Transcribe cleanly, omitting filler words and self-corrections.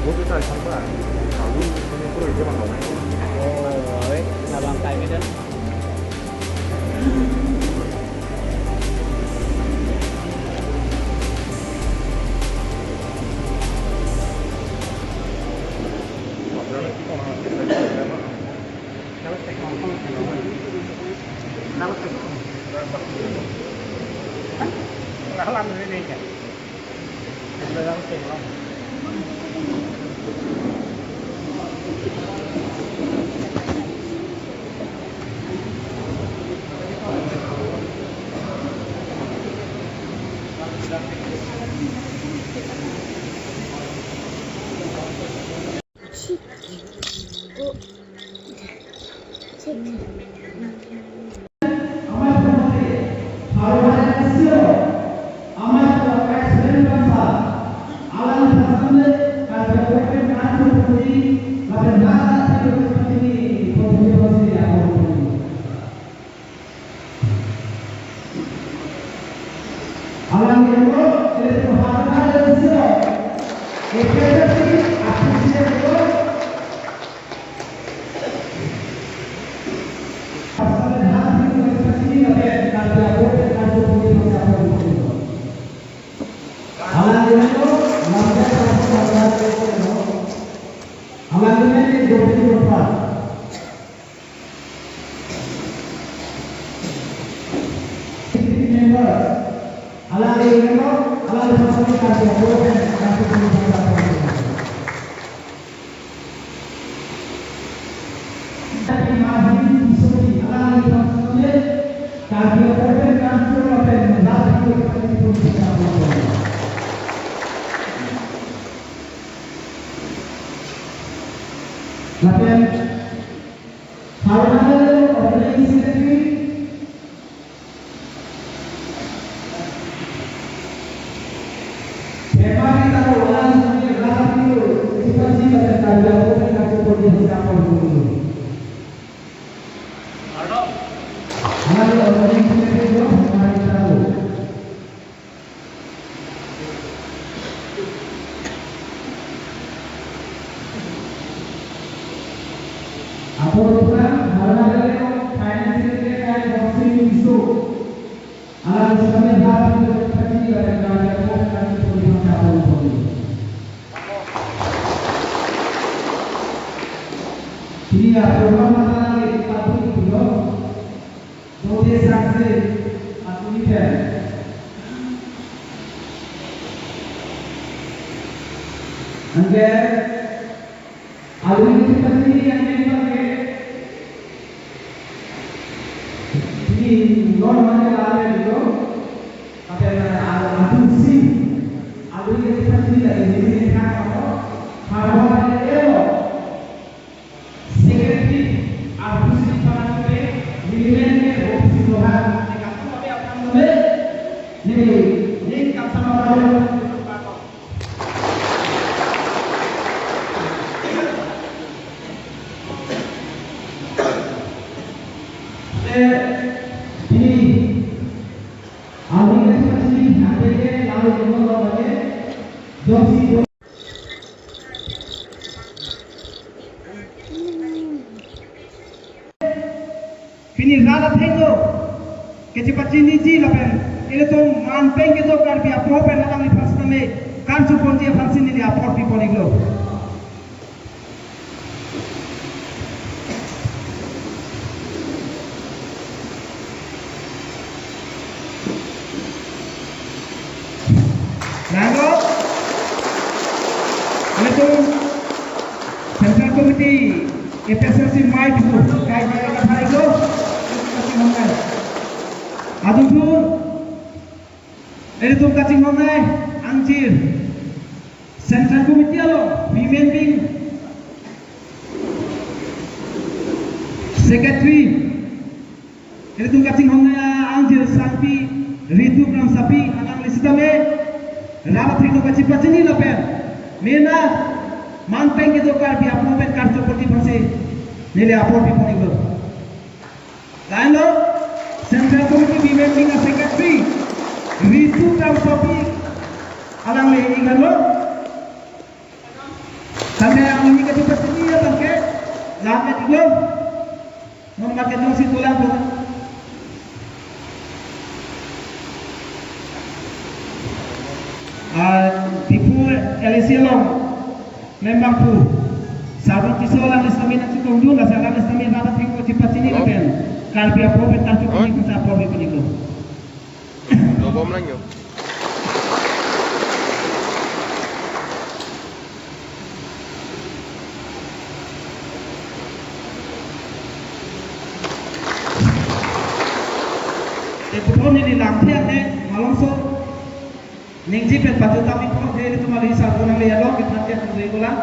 모두살 상관 우리 프로 이제만 나오는 거. Ôi, là bàn tay mới đến. Rama Trino ka cipa cini la pen. Mena manpeng itu kar bi apno pen kar chopoti phase. Nile apor bi poni go. Lain lo Central Committee Women League Secretary Ritu Kausopi alang le ingat lo. Sampai yang ini ke cipa cini ya bangke. Lama juga. Memakai nasi tulang tu. Before Alicia Long, memang tu. Sahabat tisolang Islami nak cukup juga. Sahabat Islami rapat tinggal cepat sini kan. Kalau dia profit tak cukup ni kita profit pun itu. Logo lagi. Pun ini lampian deh, malam so. Ningji pen baju tapi kau dia itu malah hisap orang lihat lo kita nanti akan beli ulang.